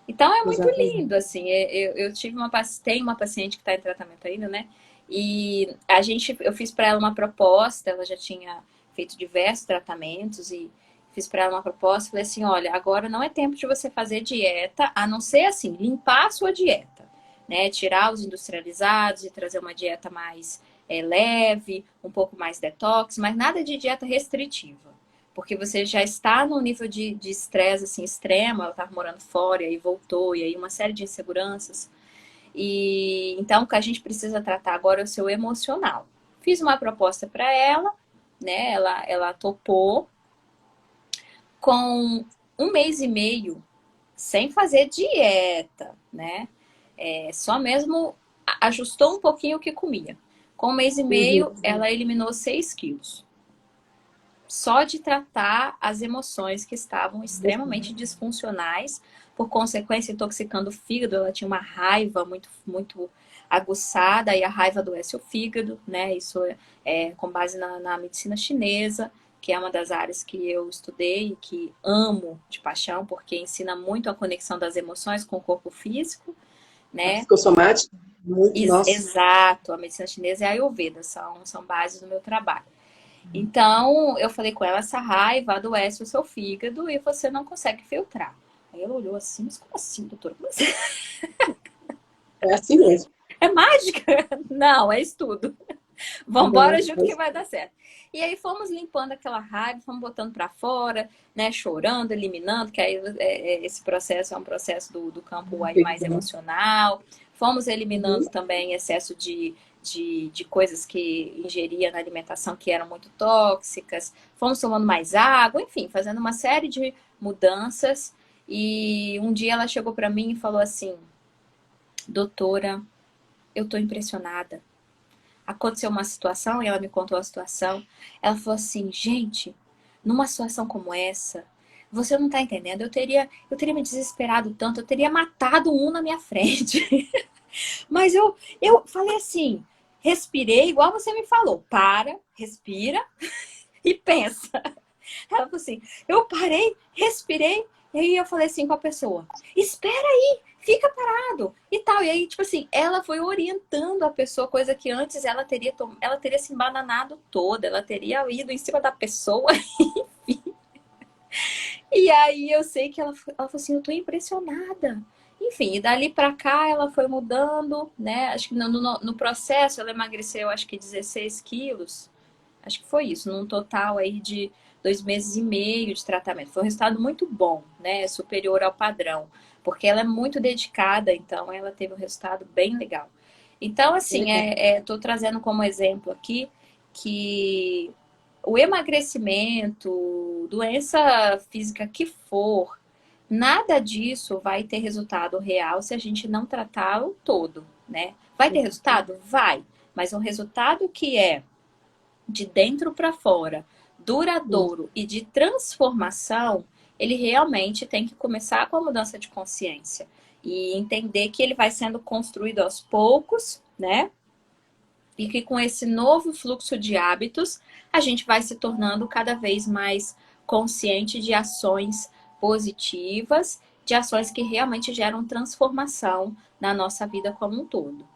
Então é muito Exatamente. lindo, assim. Eu tive tenho uma paciente que está em tratamento ainda, né? E eu fiz para ela uma proposta, ela já tinha feito diversos tratamentos e fiz para ela uma proposta, falei assim, olha, agora não é tempo de você fazer dieta, a não ser assim, limpar a sua dieta, né? Tirar os industrializados e trazer uma dieta mais leve, um pouco mais detox, mas nada de dieta restritiva. Porque você já está num nível de estresse assim, extremo, ela estava morando fora, e aí voltou, e aí uma série de inseguranças. E então o que a gente precisa tratar agora é o seu emocional. Fiz uma proposta para ela, né? Ela topou com 1 mês e meio sem fazer dieta, né? Só mesmo ajustou um pouquinho o que comia. Com 1 mês e meio, Uhum. ela eliminou 6 quilos. Só de tratar as emoções que estavam extremamente disfuncionais, por consequência, intoxicando o fígado. Ela tinha uma raiva muito, muito aguçada, e a raiva adoece o fígado, né? Isso é com base na medicina chinesa, que é uma das áreas que eu estudei e que amo de paixão, porque ensina muito a conexão das emoções com o corpo físico, A né? psicossomática, muito, nossa. Exato, a medicina chinesa e a Ayurveda são bases do meu trabalho. Então, eu falei com ela, essa raiva adoece o seu fígado e você não consegue filtrar. Aí ela olhou assim, mas como assim, doutora? É assim mesmo. É mágica? Não, é estudo. Vambora Não, junto que vai dar certo. E aí fomos limpando aquela raiva, fomos botando para fora, né, chorando, eliminando, que aí esse processo é um processo do campo aí mais emocional. Fomos eliminando uhum. também excesso de coisas que ingeria na alimentação que eram muito tóxicas. Fomos tomando mais água, enfim, fazendo uma série de mudanças. E um dia ela chegou para mim e falou assim: doutora, eu tô impressionada. Aconteceu uma situação e ela me contou a situação. Ela falou assim: gente, numa situação como essa, você não tá entendendo. Eu teria me desesperado tanto, eu teria matado um na minha frente. Mas eu falei assim, respirei, igual você me falou. Para, respira e pensa. Ela falou assim, eu parei, respirei, e aí eu falei assim com a pessoa, espera aí, fica parado e tal. E aí, tipo assim, ela foi orientando a pessoa, coisa que antes ela teria se embananado toda, ela teria ido em cima da pessoa. E aí eu sei que ela falou assim, eu tô impressionada. Enfim, e dali pra cá ela foi mudando, né? Acho que no processo ela emagreceu, acho que 16 quilos. Acho que foi isso, num total aí de 2 meses e meio de tratamento. Foi um resultado muito bom, né? Superior ao padrão. Porque ela é muito dedicada, então ela teve um resultado bem legal. Então, assim, Legal. tô trazendo como exemplo aqui que o emagrecimento, doença física que for, nada disso vai ter resultado real se a gente não tratar o todo, né? Vai ter resultado? Vai. Mas um resultado que é de dentro para fora, duradouro e de transformação, ele realmente tem que começar com a mudança de consciência e entender que ele vai sendo construído aos poucos, né? E que com esse novo fluxo de hábitos, a gente vai se tornando cada vez mais consciente de ações positivas, de ações que realmente geram transformação na nossa vida como um todo.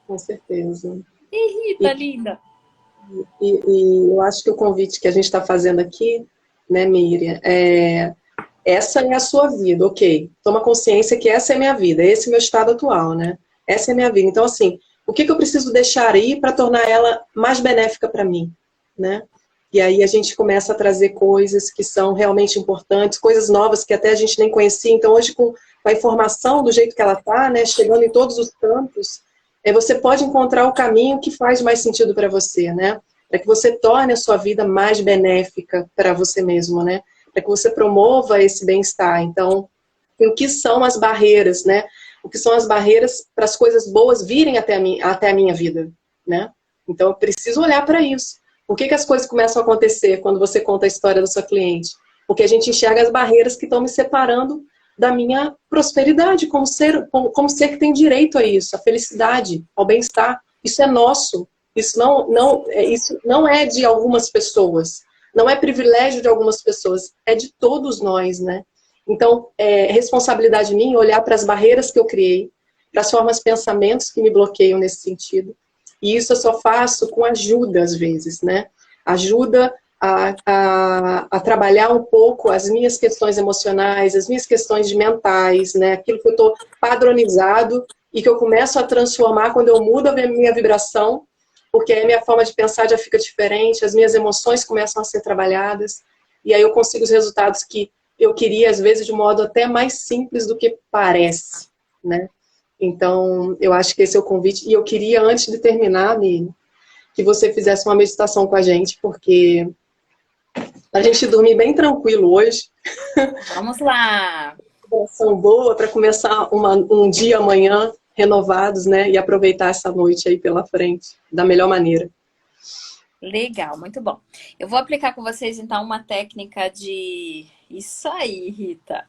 Com certeza. Rita, E, linda! e eu acho que o convite que a gente está fazendo aqui, né, Miriam, essa é a sua vida, ok. Toma consciência que essa é a minha vida, esse é o meu estado atual, né? Essa é a minha vida. Então, assim, o que eu preciso deixar aí para tornar ela mais benéfica para mim, né? E aí a gente começa a trazer coisas que são realmente importantes, coisas novas que até a gente nem conhecia. Então, hoje, com a informação do jeito que ela está, né, chegando em todos os campos, você pode encontrar o caminho que faz mais sentido para você, né? Para que você torne a sua vida mais benéfica para você mesmo, né? Para que você promova esse bem-estar. Então, o que são as barreiras, né? O que são as barreiras para as coisas boas virem até a minha vida, né? Então, eu preciso olhar para isso. Por que as coisas começam a acontecer quando você conta a história da sua cliente? Porque a gente enxerga as barreiras que estão me separando da minha prosperidade como ser que tem direito a isso, a felicidade, ao bem-estar. Isso é nosso. Isso não é de algumas pessoas. Não é privilégio de algumas pessoas. É de todos nós, né? Então, é responsabilidade minha olhar para as barreiras que eu criei, para as formas de pensamentos que me bloqueiam nesse sentido, E isso eu só faço com ajuda, às vezes, né? Ajuda a trabalhar um pouco as minhas questões emocionais, as minhas questões mentais, né? Aquilo que eu estou padronizado e que eu começo a transformar quando eu mudo a minha vibração, porque aí a minha forma de pensar já fica diferente, as minhas emoções começam a ser trabalhadas, e aí eu consigo os resultados que eu queria, às vezes, de um modo até mais simples do que parece, né? Então, eu acho que esse é o convite. E eu queria, antes de terminar, Mi, que você fizesse uma meditação com a gente, porque a gente dormir bem tranquilo hoje, Vamos lá! ação boa para começar um dia amanhã renovados, né? E aproveitar essa noite aí pela frente da melhor maneira. Legal, muito bom. Eu vou aplicar com vocês então uma técnica de. Isso aí, Rita.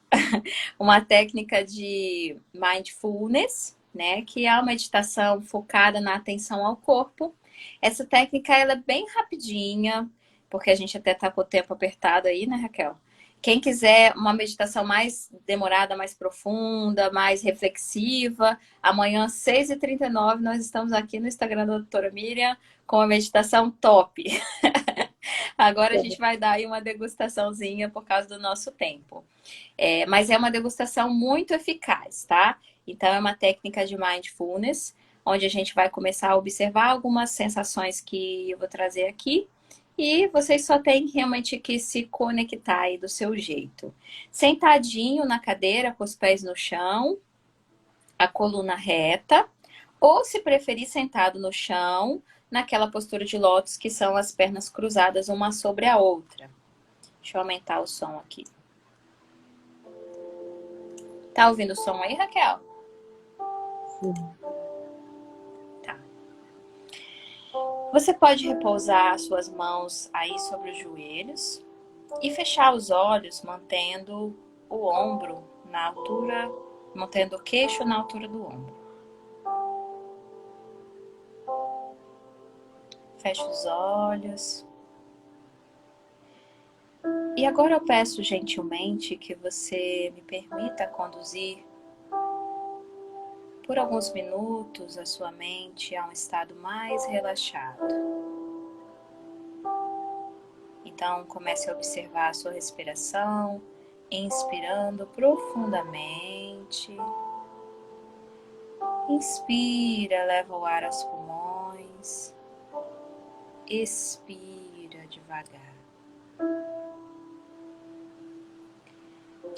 Uma técnica de mindfulness, né? Que é uma meditação focada na atenção ao corpo. Essa técnica ela é bem rapidinha, porque a gente até tá com o tempo apertado aí, né, Raquel? Quem quiser uma meditação mais demorada, mais profunda, mais reflexiva, amanhã, 6h39, nós estamos aqui no Instagram da doutora Miriam com a meditação top. Agora a gente vai dar aí uma degustaçãozinha por causa do nosso tempo. Mas é uma degustação muito eficaz, tá? Então é uma técnica de mindfulness, onde a gente vai começar a observar algumas sensações que eu vou trazer aqui. E vocês só têm realmente que se conectar aí do seu jeito. Sentadinho na cadeira, com os pés no chão, a coluna reta, ou se preferir sentado no chão, naquela postura de lótus que são as pernas cruzadas uma sobre a outra. Deixa eu aumentar o som aqui. Tá ouvindo o som aí, Raquel? Sim. Tá. Você pode repousar as suas mãos aí sobre os joelhos e fechar os olhos, mantendo o ombro na altura, mantendo o queixo na altura do ombro. Feche os olhos. E agora eu peço gentilmente que você me permita conduzir por alguns minutos a sua mente a um estado mais relaxado. Então comece a observar a sua respiração, inspirando profundamente. Inspira, leva o ar aos pulmões. Expira devagar.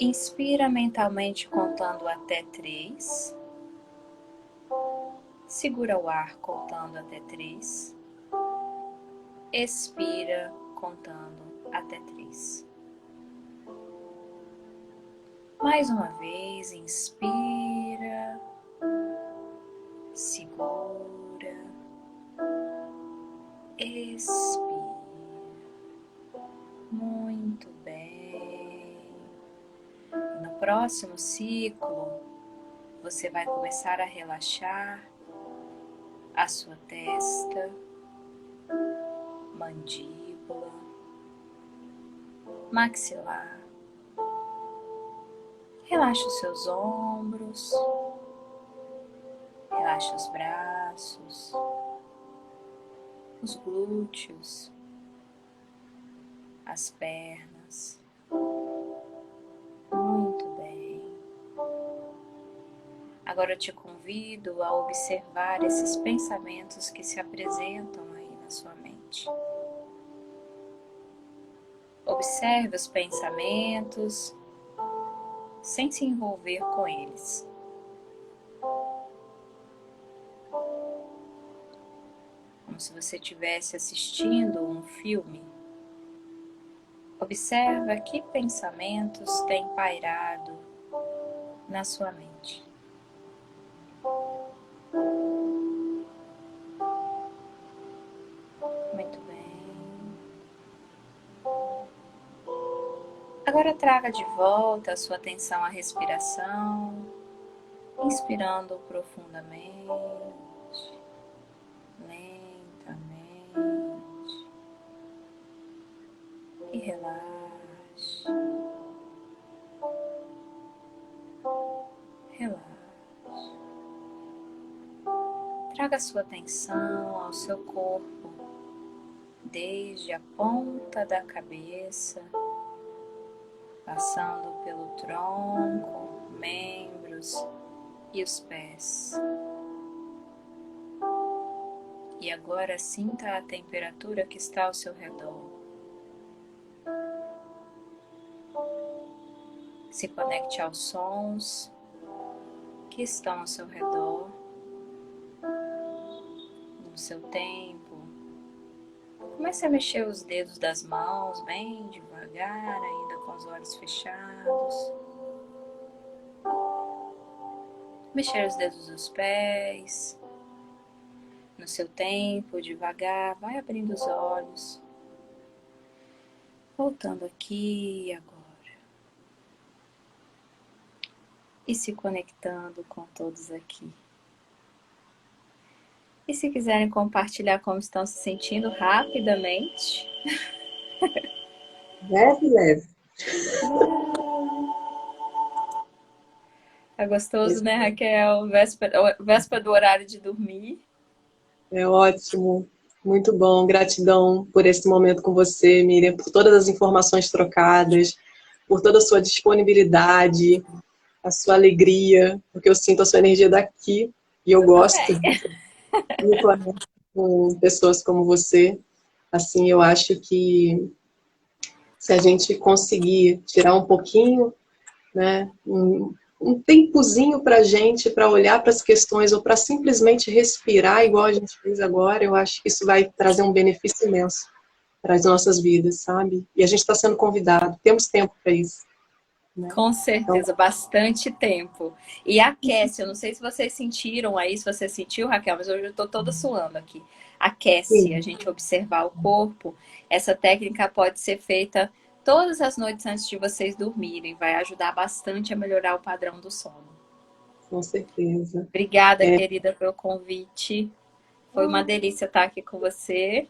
Inspira mentalmente contando até 3. Segura o ar contando até 3. Expira contando até 3. Mais uma vez, inspira. Segura. Expira. Muito bem. No próximo ciclo, você vai começar a relaxar a sua testa, mandíbula, maxilar. Relaxa os seus ombros, relaxa os braços, os glúteos, as pernas. Muito bem. Agora eu te convido a observar esses pensamentos que se apresentam aí na sua mente. Observe os pensamentos sem se envolver com eles. Como se você estivesse assistindo um filme. Observa que pensamentos têm pairado na sua mente. Muito bem. Agora traga de volta a sua atenção à respiração, inspirando profundamente, lentamente, e relaxe. Relaxe. Traga traga sua atenção ao seu corpo, desde a ponta da cabeça, passando pelo tronco, membros e os pés. E agora sinta a temperatura que está ao seu redor. Se conecte aos sons que estão ao seu redor, no seu tempo. Comece a mexer os dedos das mãos bem devagar, ainda com os olhos fechados. Mexer os dedos dos pés. No seu tempo, devagar, vai abrindo os olhos. Voltando aqui e agora. E se conectando com todos aqui. E se quiserem compartilhar como estão se sentindo rapidamente. Leve, leve. É gostoso, né, Raquel? Véspera do horário de dormir. É ótimo. Muito bom. Gratidão por esse momento com você, Miriam, por todas as informações trocadas, por toda a sua disponibilidade, a sua alegria, porque eu sinto a sua energia daqui e eu gosto de me conectar com pessoas como você. Assim, eu acho que se a gente conseguir tirar um pouquinho, né, um tempozinho para a gente, para olhar para as questões ou para simplesmente respirar igual a gente fez agora, eu acho que isso vai trazer um benefício imenso para as nossas vidas, sabe? E a gente está sendo convidado, temos tempo para isso. Né? Com certeza, bastante tempo. E aquece, eu não sei se vocês sentiram aí, se você sentiu, Raquel, mas hoje eu estou toda suando aqui. Aquece, Sim. a gente observar o corpo. Essa técnica pode ser feita todas as noites antes de vocês dormirem. Vai ajudar bastante a melhorar o padrão do sono. Com certeza. Obrigada, querida, pelo convite. Foi uma delícia estar aqui com você,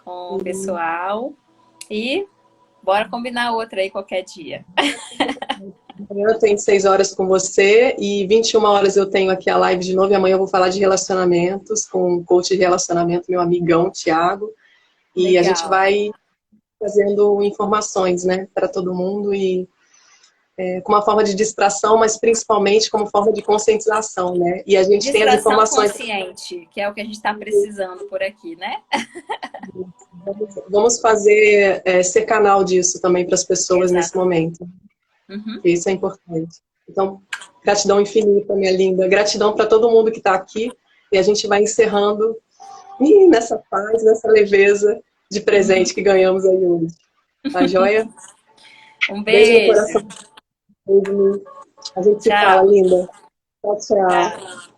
com o pessoal. E bora combinar outra aí qualquer dia. Amanhã eu tenho 6 horas com você e 21 horas eu tenho aqui a live de novo. E amanhã eu vou falar de relacionamentos com o coach de relacionamento, meu amigão, Thiago. E Legal. a gente vai fazendo informações, né, para todo mundo e com uma forma de distração, mas principalmente como forma de conscientização, né? E a gente tem as informações consciente, que é o que a gente está precisando por aqui, né? Vamos fazer, ser canal disso também para as pessoas nesse momento. Uhum. Isso é importante. Então, gratidão infinita, minha linda. Gratidão para todo mundo que está aqui. E a gente vai encerrando nessa paz, nessa leveza de presente que ganhamos aí hoje. Tá joia? Um beijo. Beijo no coração. A gente se fala, linda. Tchau, tchau.